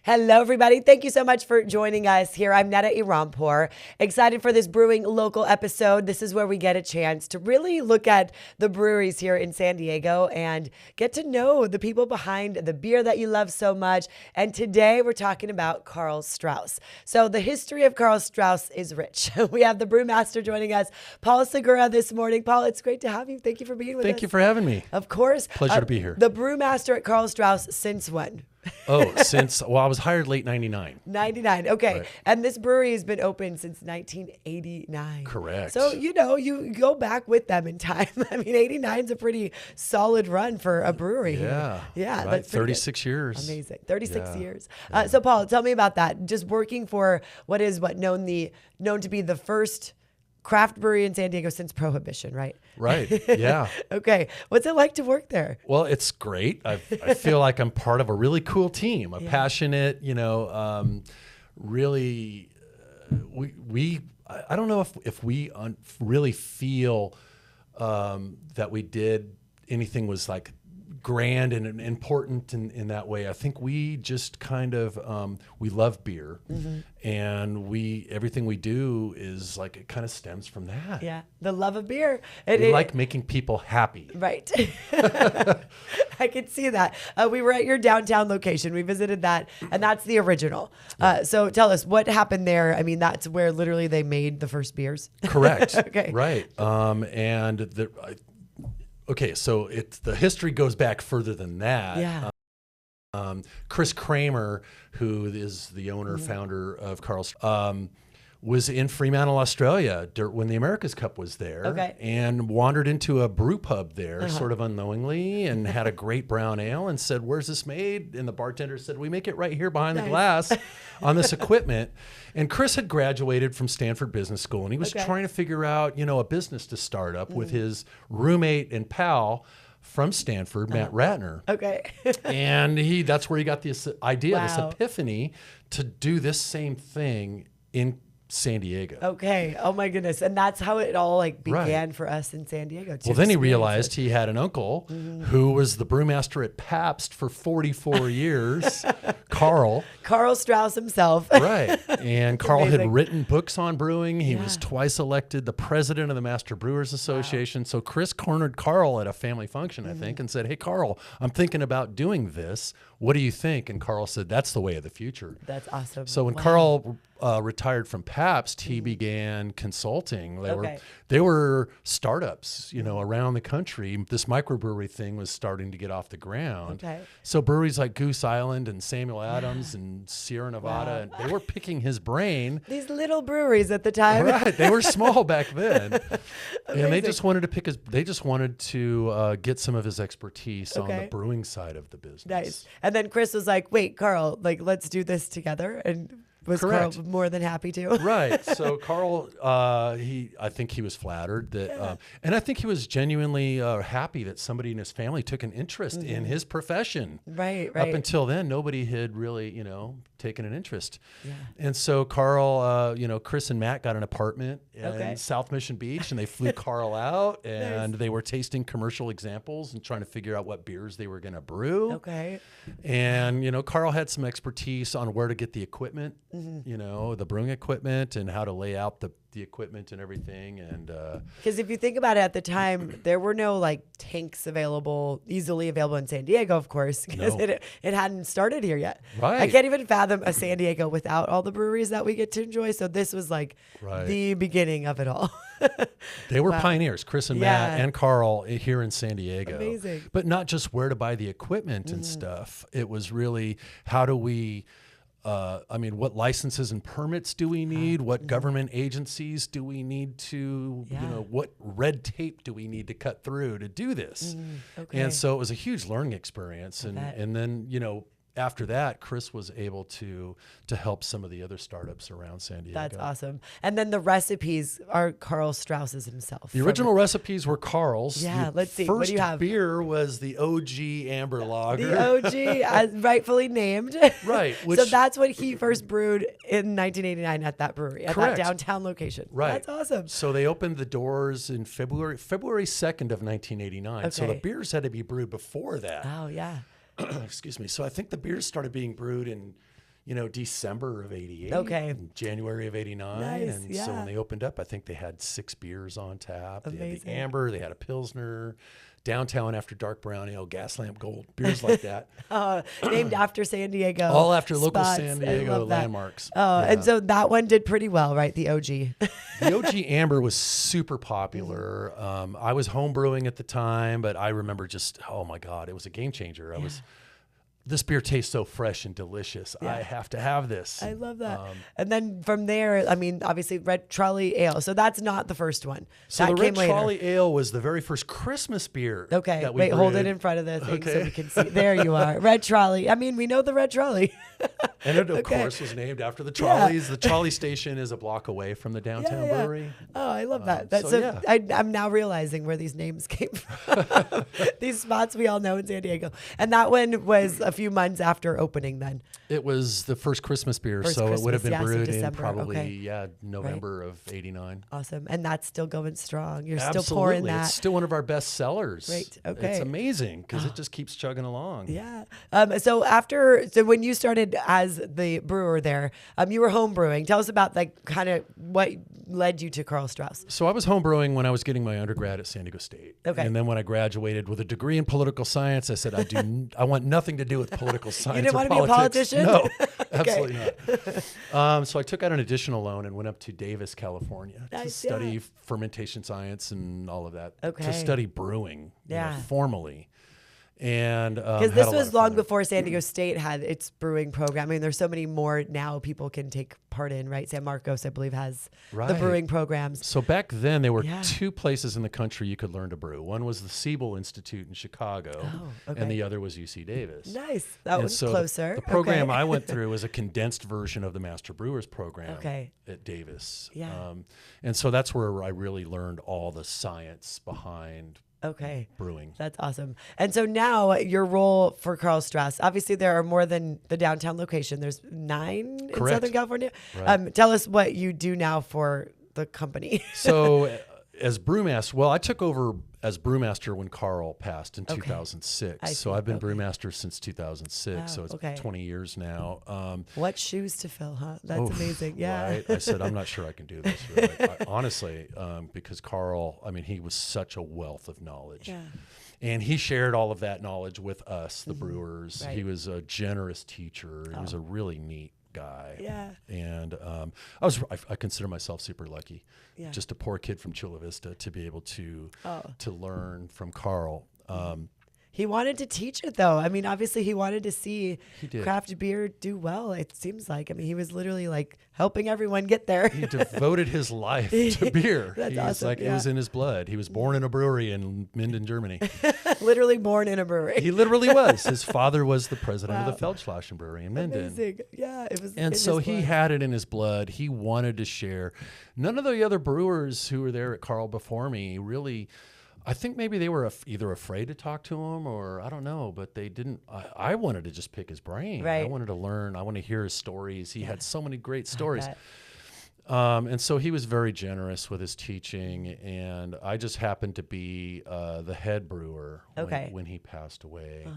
Hello, everybody. Thank you so much for joining us here. I'm Neda Irampur. Excited for this Brewing Local episode. This is where we get a chance to really look at the breweries here in San Diego and get to know the people behind the beer that you love so much. And today we're talking about Karl Strauss. So the history of Karl Strauss is rich. We have the brewmaster joining us, Paul Segura, this morning. Paul, it's great to have you. Thank you for being with us. Thank you for having me. Of course. Pleasure to be here. The brewmaster at Karl Strauss since when? I was hired late 99. 99. Okay. Right. And this brewery has been open since 1989. Correct. So, you go back with them in time. I mean, 89 is a pretty solid run for a brewery. Yeah. Yeah. Right. That's 36 years. Amazing. 36 years. Yeah. So, Paul, tell me about that. Just working for what is known to be the first craft brewery in San Diego since Prohibition, right? Right. Yeah. Okay. What's it like to work there? Well, it's great. I feel like I'm part of a really cool team, a passionate, really, I don't know if we really feel that we did anything was like grand and important in that way. I think we just kind of we love beer, and everything we do is like it kind of stems from that. Yeah, the love of beer. We like making people happy. Right. I could see that. We were at your downtown location. We visited that, and that's the original. So tell us what happened there. I mean, that's where literally they made the first beers. Correct. Okay. Right. Okay, so the history goes back further than that. Yeah. Chris Kramer, who is the owner, founder of Karl's, was in Fremantle, Australia when the America's Cup was there, and wandered into a brew pub there sort of unknowingly and had a great brown ale and said, "Where's this made?" And the bartender said, "We make it right here behind the glass on this equipment." And Chris had graduated from Stanford Business School, and he was trying to figure out, a business to start up with his roommate and pal from Stanford, Matt Ratner. Okay. And that's where he got this idea, this epiphany to do this same thing in San Diego. Okay. Oh my goodness. And that's how it all began for us in San Diego too. Well, then he realized he had an uncle who was the brewmaster at Pabst for 44 years, Karl Strauss himself. Right. And Karl had written books on brewing. He was twice elected the president of the Master Brewers Association. So Chris cornered Karl at a family function, I think, and said, "Hey, Karl, I'm thinking about doing this. What do you think?" And Karl said, "That's the way of the future." That's awesome. So when Karl retired from Pabst, he began consulting. They were startups, around the country. This microbrewery thing was starting to get off the ground. Okay. So breweries like Goose Island and Samuel Adams and Sierra Nevada, and they were picking his brain. These little breweries at the time. Right. They were small back then. And they just wanted to get some of his expertise on the brewing side of the business. Nice. And then Chris was like, "Wait, Karl, let's do this together." And was Karl more than happy to? Right. So Karl, I think he was flattered that, and I think he was genuinely happy that somebody in his family took an interest in his profession. Right. Up until then, nobody had really, taken an interest. Yeah. And so Karl, Chris and Matt got an apartment in South Mission Beach, and they flew Karl out, and they were tasting commercial examples and trying to figure out what beers they were going to brew. Okay. And, Karl had some expertise on where to get the equipment. The brewing equipment and how to lay out the equipment and everything. And because if you think about it, at the time there were no tanks easily available in San Diego, of course, because it hadn't started here yet. Right. I can't even fathom a San Diego without all the breweries that we get to enjoy. So this was the beginning of it all. They were pioneers, Chris and Matt and Karl here in San Diego. Amazing. But not just where to buy the equipment and stuff. It was really how do we what licenses and permits do we need? What government agencies do we need to, what red tape do we need to cut through to do this? And so it was a huge learning experience. And then, after that, Chris was able to help some of the other startups around San Diego. That's awesome. And then the recipes are Karl Strauss's himself. The original recipes were Karl's. Yeah, let's see. What do you have? First beer was the OG Amber Lager. The OG, as rightfully named. Right. So that's what he first brewed in 1989 at that brewery, at that downtown location. Right. That's awesome. So they opened the doors in February 2nd of 1989. Okay. So the beers had to be brewed before that. Oh, yeah. Excuse me. So I think the beers started being brewed in December of 88. Okay. January of 89. Nice, And so when they opened up, I think they had 6 beers on tap. Amazing. They had the Amber, they had a Pilsner, Downtown After Dark Brown Ale, Gaslamp Gold, beers like that. Named after San Diego. All after local spots. San Diego landmarks. And so that one did pretty well, right? The OG. The OG Amber was super popular. I was home brewing at the time, but I remember just, oh my God, it was a game changer. This beer tastes so fresh and delicious. I have to have this. I love that. And then from there, I mean, obviously Red Trolley Ale. So that's not the first one. So that the Red Trolley Ale was the very first Christmas beer. Okay. That we Wait, hold brewed. it in front of the thing so we can see. There you are. Red Trolley. I mean, we know the Red Trolley. And it, of course, was named after the trolleys. The trolley station is a block away from the downtown brewery. Oh, I love that. I'm now realizing where these names came from. These spots we all know in San Diego. And that one was a few months after opening then. It was the first Christmas beer, it would have been brewed in probably November of 89. Awesome. And that's still going strong. You're Absolutely. still pouring that. It's still one of our best sellers. Great. Okay. It's amazing because it just keeps chugging along. Yeah. So when you started as the brewer there, you were home brewing. Tell us about kind of what led you to Karl Strauss. So I was home brewing when I was getting my undergrad at San Diego State. Okay. And then when I graduated with a degree in political science, I said, I want nothing to do with political science. You didn't want to politics. be a politician? No, absolutely not. So I took out an additional loan and went up to Davis, California to study fermentation science and all of that. Okay. To study brewing formally. And because this was long before San Diego State had its brewing program. I mean, there's so many more now people can take part in, right? San Marcos, I believe, has the brewing programs. So back then, there were 2 places in the country you could learn to brew. One was the Siebel Institute in Chicago, and the other was UC Davis. Nice. That was closer. The program I went through was a condensed version of the Master Brewers program at Davis. Yeah. And so that's where I really learned all the science behind brewing. That's awesome. And so now your role for Karl Strauss, obviously there are more than the downtown location. There's 9 in Southern California. Right. Tell us what you do now for the company. So as brewmaster, I took over as brewmaster when Karl passed in 2006. So I've been brewmaster since 2006. Wow. So it's 20 years now. What shoes to fill, huh? That's amazing. Yeah. Right? I said, I'm not sure I can do this. Really. Honestly, because Karl, he was such a wealth of knowledge. Yeah. And he shared all of that knowledge with us, the brewers. Right. He was a generous teacher. He was a really neat guy. Yeah. And I consider myself super lucky. Yeah. Just a poor kid from Chula Vista to be able to learn from Karl. He wanted to teach it, though. I mean, obviously, he wanted to see craft beer do well, it seems like. I mean, he was literally helping everyone get there. He devoted his life to beer. That's awesome. It was in his blood. He was born in a brewery in Minden, Germany. Literally born in a brewery. He literally was. His father was the president of the Feldschlossen Brewery in Minden. Amazing. Yeah, it was. And so he had it in his blood. He wanted to share. None of the other brewers who were there at Karl before me really. I think maybe they were either afraid to talk to him or I don't know, but they didn't. I wanted to just pick his brain. Right. I wanted to learn. I want to hear his stories. He had so many great stories. And so he was very generous with his teaching. And I just happened to be the head brewer when he passed away.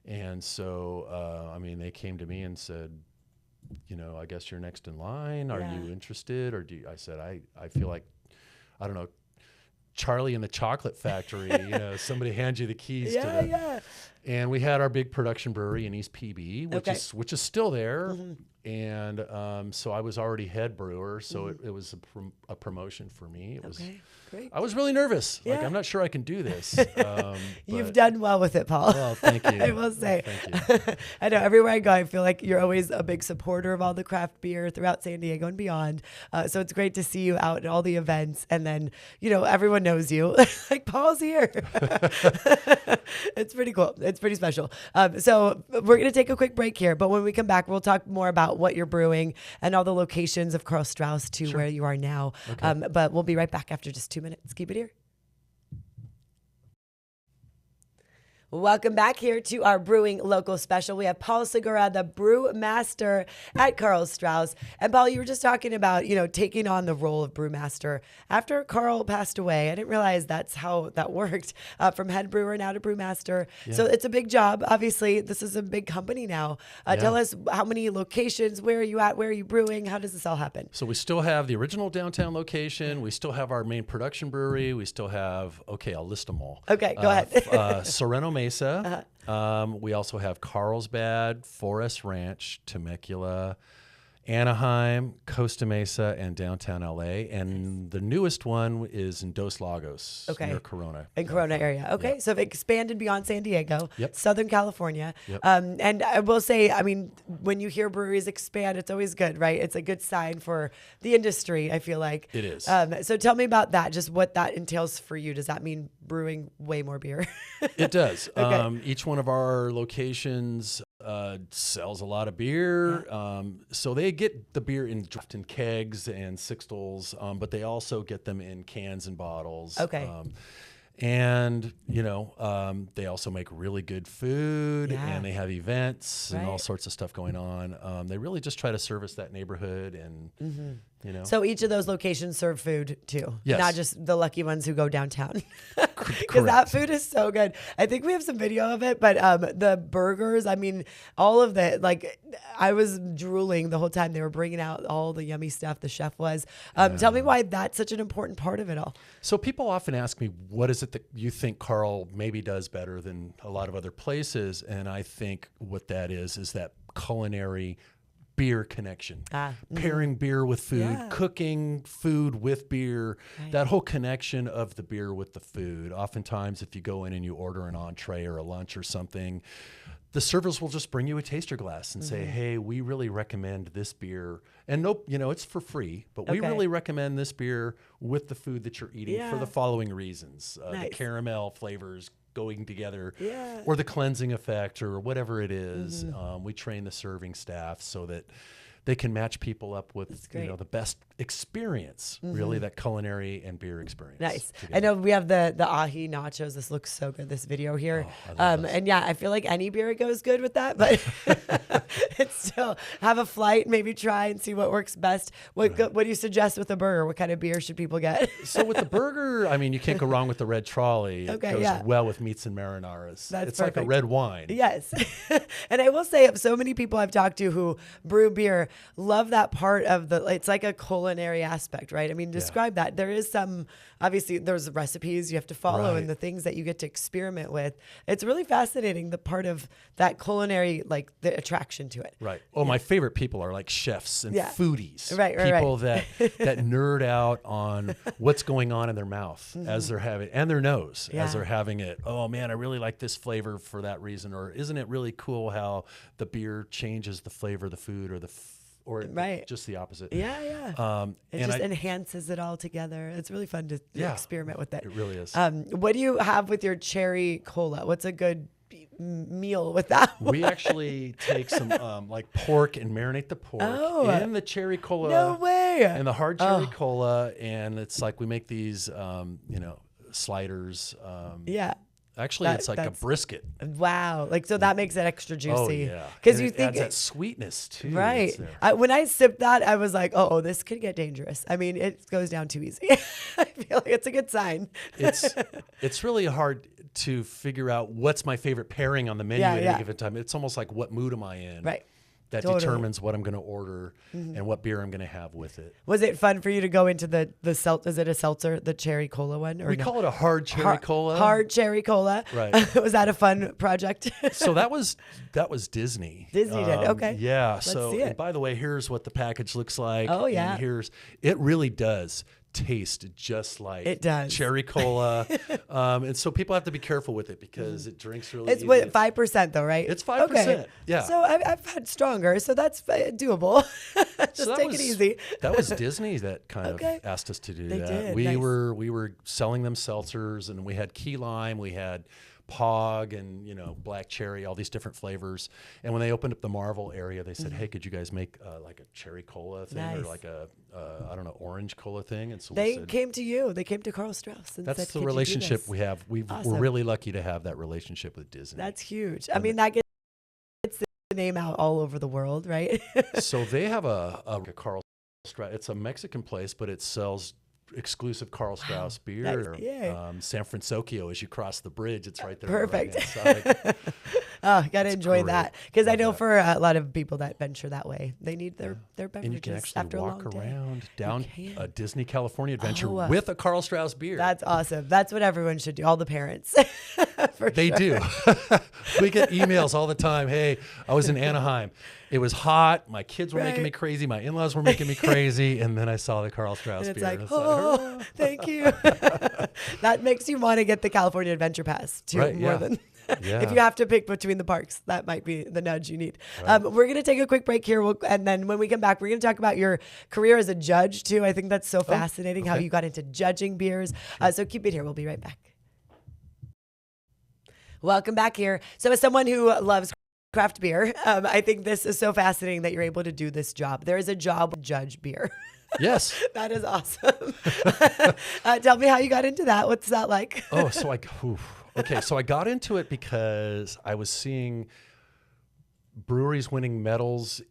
And so, they came to me and said, I guess you're next in line. Are you interested? Or I said, I feel like, I don't know, Charlie in the Chocolate Factory, somebody hands you the keys to the. And we had our big production brewery in East PB, which is still there. And so I was already head brewer, so it was a promotion for me. It was great. I was really nervous. I'm not sure I can do this. You've done well with it, Paul. Well, thank you. I will say. Thank you. I know everywhere I go, I feel like you're always a big supporter of all the craft beer throughout San Diego and beyond. So it's great to see you out at all the events, and then everyone knows you. Paul's here. It's pretty cool. It's pretty special. So we're gonna take a quick break here, but when we come back, we'll talk more about what you're brewing and all the locations of Karl Strauss to where you are now. But we'll be right back after just 2 minutes. Keep it here. Welcome back here to our Brewing Local special. We have Paul Segura, the brewmaster at Karl Strauss. And Paul, you were just talking about, taking on the role of brewmaster after Karl passed away. I didn't realize that's how that worked, from head brewer now to brewmaster. Yeah. So it's a big job. Obviously, this is a big company now. Tell us how many locations, where are you at, where are you brewing? How does this all happen? So we still have the original downtown location. We still have our main production brewery. We still have, I'll list them all. Okay, go ahead. Sorrento Mesa. We also have Carlsbad, Forest Ranch, Temecula, Anaheim, Costa Mesa, and downtown LA. And the newest one is in Dos Lagos, near Corona. In Corona area. Okay, yep. So they've expanded beyond San Diego, Southern California. Yep. And I will say, when you hear breweries expand, it's always good, right? It's a good sign for the industry, I feel like. It is. So tell me about that, just what that entails for you. Does that mean brewing way more beer? It does. Okay. Each one of our locations sells a lot of beer. So they get the beer in kegs and sixtels, but they also get them in cans and bottles. Okay. And, they also make really good food, and they have events and all sorts of stuff going on. They really just try to service that neighborhood and, So each of those locations serve food too, yes. Not just the lucky ones who go downtown. Because that food is so good. I think we have some video of it, but the burgers, all of that, I was drooling the whole time they were bringing out all the yummy stuff, the chef was. Tell me why that's such an important part of it all. So people often ask me, what is it that you think Karl maybe does better than a lot of other places? And I think what that is that culinary beer connection, pairing beer with food, cooking food with beer, that whole connection of the beer with the food. Oftentimes, if you go in and you order an entree or a lunch or something, the servers will just bring you a taster glass and say, hey, we really recommend this beer. And it's for free, but we really recommend this beer with the food that you're eating for the following reasons. The caramel flavors going together, or the cleansing effect, or whatever it is. We train the serving staff so that they can match people up with the best experience, really, that culinary and beer experience. Nice. Together. I know we have the ahi nachos. This looks so good, this video here. And I feel like any beer goes good with that, but it's still have a flight, maybe try and see what works best. What do you suggest with a burger? What kind of beer should people get? So with the burger, you can't go wrong with the red trolley. It goes well with meats and marinaras. It's perfect. like a red wine. Yes. And I will say, so many people I've talked to who brew beer love that part of it's like a culinary aspect, right? Describe that. There is obviously there's recipes you have to follow and the things that you get to experiment with. It's really fascinating, the part of that culinary, the attraction to it. Right. Oh, my favorite people are like chefs and foodies. Right. People that nerd out on what's going on in their mouth as they're having, and their nose as they're having it. Oh man, I really like this flavor for that reason. Or isn't it really cool how the beer changes the flavor of the food, or just the opposite. It just enhances it all together. It's really fun to experiment with it. It really is. What do you have with your cherry cola? What's a good meal with that one? We actually take some pork and marinate the pork in the cherry cola. No way. And the hard cherry cola, and it's like we make these sliders. Actually, it's like a brisket. Wow. So that makes it extra juicy. Oh, yeah. Because you think that sweetness, too. Right. When I sipped that, I was like, this could get dangerous. It goes down too easy. I feel like it's a good sign. It's really hard to figure out what's my favorite pairing on the menu at any given time. It's almost like, what mood am I in? Right. That determines what I'm going to order and what beer I'm going to have with it. Was it fun for you to go into the is it a seltzer, the cherry cola one? We call it a hard cherry cola. Hard cherry cola. Right. Was that a fun project? So that was Disney. Disney did. Okay. Yeah. Let's see it. And by the way, here's what the package looks like. Oh yeah. And it really does taste just like it does. Cherry cola. And so people have to be careful with it because it drinks really easy. It's 5% though, right? It's 5%. Okay. Yeah. So I've had stronger, so that's doable. Just take it easy. That was Disney that kind of asked us to do that. Did. We were selling them seltzers, and we had key lime, we had Pog and, black cherry, all these different flavors. And when they opened up the Marvel area, they said, hey, could you guys make like a cherry cola thing or like a, I don't know, orange cola thing? And so they came to you. They came to Karl Strauss. And that's said, the relationship we have. We're really lucky to have that relationship with Disney. That's huge. I mean, that gets the name out all over the world, right? So they have a Karl Strauss. It's a Mexican place, but it sells exclusive Karl Strauss beer. San Francisco, as you cross the bridge, it's right there. Perfect. On the right-hand side. Oh, got to enjoy that, because I know for a lot of people that venture that way, they need their beverages and you can actually after walk a long around day. down a Disney California adventure with a Karl Strauss beer. That's awesome. That's what everyone should do. All the parents. They do. We get emails all the time. Hey, I was in Anaheim. It was hot. My kids were making me crazy. My in-laws were making me crazy. And then I saw the Karl Strauss and it's beer. like, oh, thank you. That makes you want to get the California Adventure Pass too, more than if you have to pick between the parks. That might be the nudge you need. Right. We're going to take a quick break here. And then when we come back, we're going to talk about your career as a judge too. I think that's so fascinating how you got into judging beers. So keep it here. We'll be right back. Welcome back here. So as someone who loves craft beer, I think this is so fascinating that you're able to do this job. There is a job to judge beer. Yes. That is awesome. Tell me how you got into that. What's that like? So I got into it because I was seeing breweries winning medals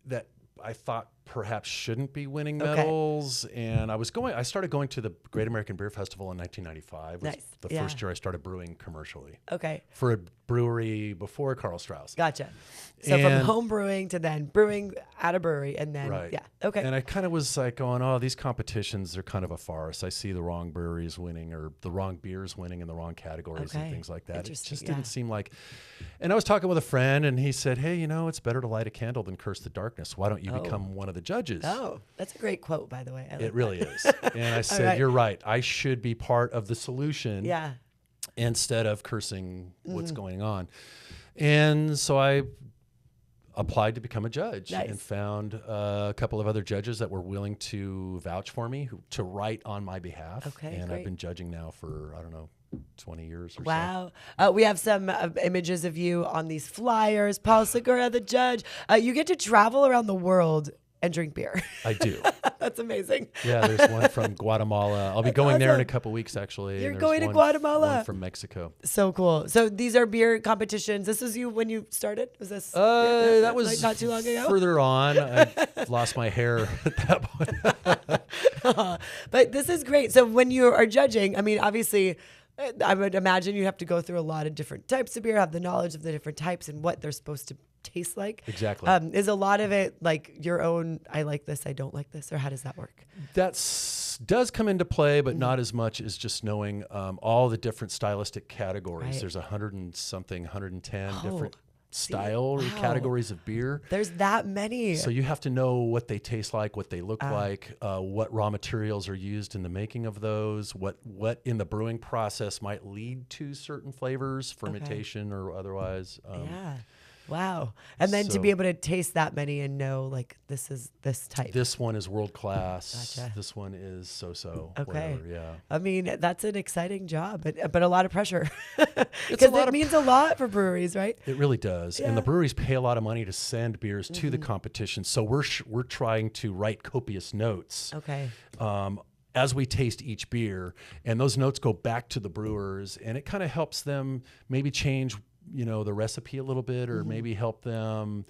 that I thought perhaps shouldn't be winning medals. And I started going to the Great American Beer Festival in 1995. Nice. The first year I started brewing commercially. Okay. For a brewery before Karl Strauss. Gotcha. So from home brewing to then brewing at a brewery and then, okay. And I kind of was like going, these competitions are kind of a farce. I see the wrong breweries winning or the wrong beers winning in the wrong categories and things like that. It just didn't seem like, and I was talking with a friend and he said, hey, it's better to light a candle than curse the darkness. Why don't you become one of the judges? Oh, that's a great quote, by the way. It really is. And I said, you're right. I should be part of the solution instead of cursing what's going on. And so I applied to become a judge and found a couple of other judges that were willing to vouch for me, to write on my behalf. And I've been judging now for, 20 years or so. Wow. We have some images of you on these flyers. Paul Segura, the judge. You get to travel around the world and drink beer. I do. That's amazing. Yeah, there's one from Guatemala. I'll be going there in a couple weeks, actually. You're going to Guatemala? One from Mexico. So cool. So these are beer competitions. This was you when you started? Was this? That was like not too long ago? Further on. I lost my hair at that point. But this is great. So when you are judging, obviously, I would imagine you have to go through a lot of different types of beer, have the knowledge of the different types and what they're supposed to taste like. Exactly. Is a lot of it like your own, I like this, I don't like this, or how does that work? That does come into play, but not as much as just knowing all the different stylistic categories. Right. There's 110 different style categories of beer. There's that many. So you have to know what they taste like, what they look like, what raw materials are used in the making of those, what in the brewing process might lead to certain flavors, fermentation or otherwise. Wow. And then to be able to taste that many and know, like, this is this type. This one is world class. Gotcha. This one is so-so. Okay. Whatever, that's an exciting job, but a lot of pressure. Because it means a lot for breweries, right? It really does. And the breweries pay a lot of money to send beers to the competition. So we're trying to write copious notes. Okay. As we taste each beer, and those notes go back to the brewers, and it kind of helps them maybe change the recipe a little bit, or maybe help them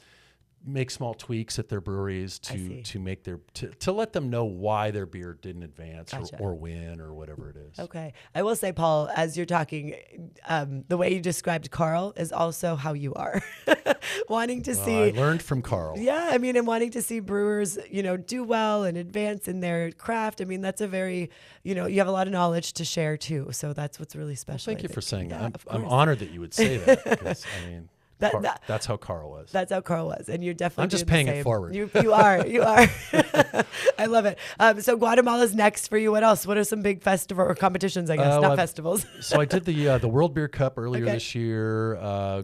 make small tweaks at their breweries to make to let them know why their beer didn't advance or win or whatever it is. Okay. I will say, Paul, as you're talking, the way you described Karl is also how you are. Wanting to see. I learned from Karl. Yeah. And wanting to see brewers, do well and advance in their craft. That's a very, you have a lot of knowledge to share too. So that's what's really special. Well, thank you for saying that. I'm honored that you would say that because, that's how Karl was. That's how Karl was, and you're definitely. I'm just paying it forward. You are. I love it. So Guatemala's next for you. What else? What are some big festival or competitions? I guess not festivals. So I did the World Beer Cup earlier this year.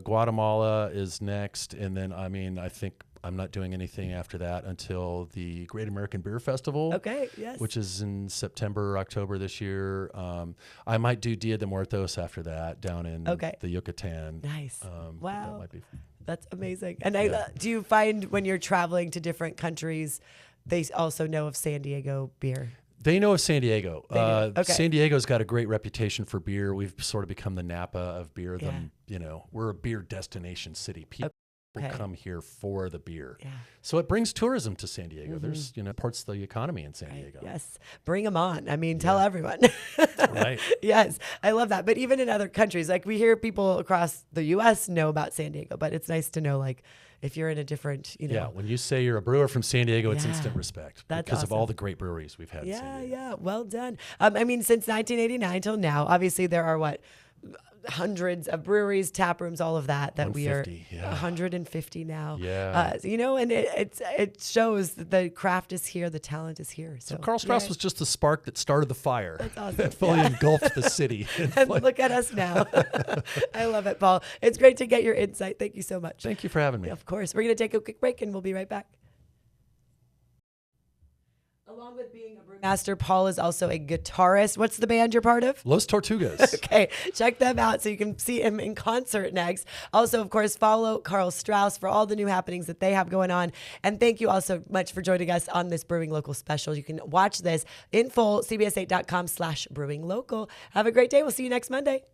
Guatemala is next, and then I think I'm not doing anything after that until the Great American Beer Festival. Okay, yes. Which is in September, October this year. I might do Dia de Muertos after that down in the Yucatan. Nice. Wow. That might be fun. That's amazing. And do you find when you're traveling to different countries, they also know of San Diego beer? They know of San Diego. Okay. San Diego's got a great reputation for beer. We've sort of become the Napa of beer. We're a beer destination city. People come here for the beer. Yeah. So it brings tourism to San Diego. There's, parts of the economy in San Diego. Yes. Bring them on. I mean, tell everyone. Right. Yes. I love that. But even in other countries, like we hear people across the U.S. know about San Diego, but it's nice to know, like, if you're in a different, Yeah, when you say you're a brewer from San Diego, it's instant respect because of all the great breweries we've had in San Diego. Yeah, well done. I mean, since 1989 till now, obviously there are hundreds of breweries, tap rooms, all of that we are 150 now. Yeah. And it shows that the craft is here, the talent is here. So Karl Strauss was just the spark that started the fire. That's awesome. That fully engulfed the city. And look at us now. I love it, Paul. It's great to get your insight. Thank you so much. Thank you for having me. Of course. We're going to take a quick break and we'll be right back. Along with being a brewmaster, Paul is also a guitarist. What's the band you're part of? Los Tortugas. Okay, check them out so you can see him in concert next. Also, of course, follow Karl Strauss for all the new happenings that they have going on. And thank you all so much for joining us on this Brewing Local special. You can watch this in full, cbs8.com/brewinglocal. Have a great day. We'll see you next Monday.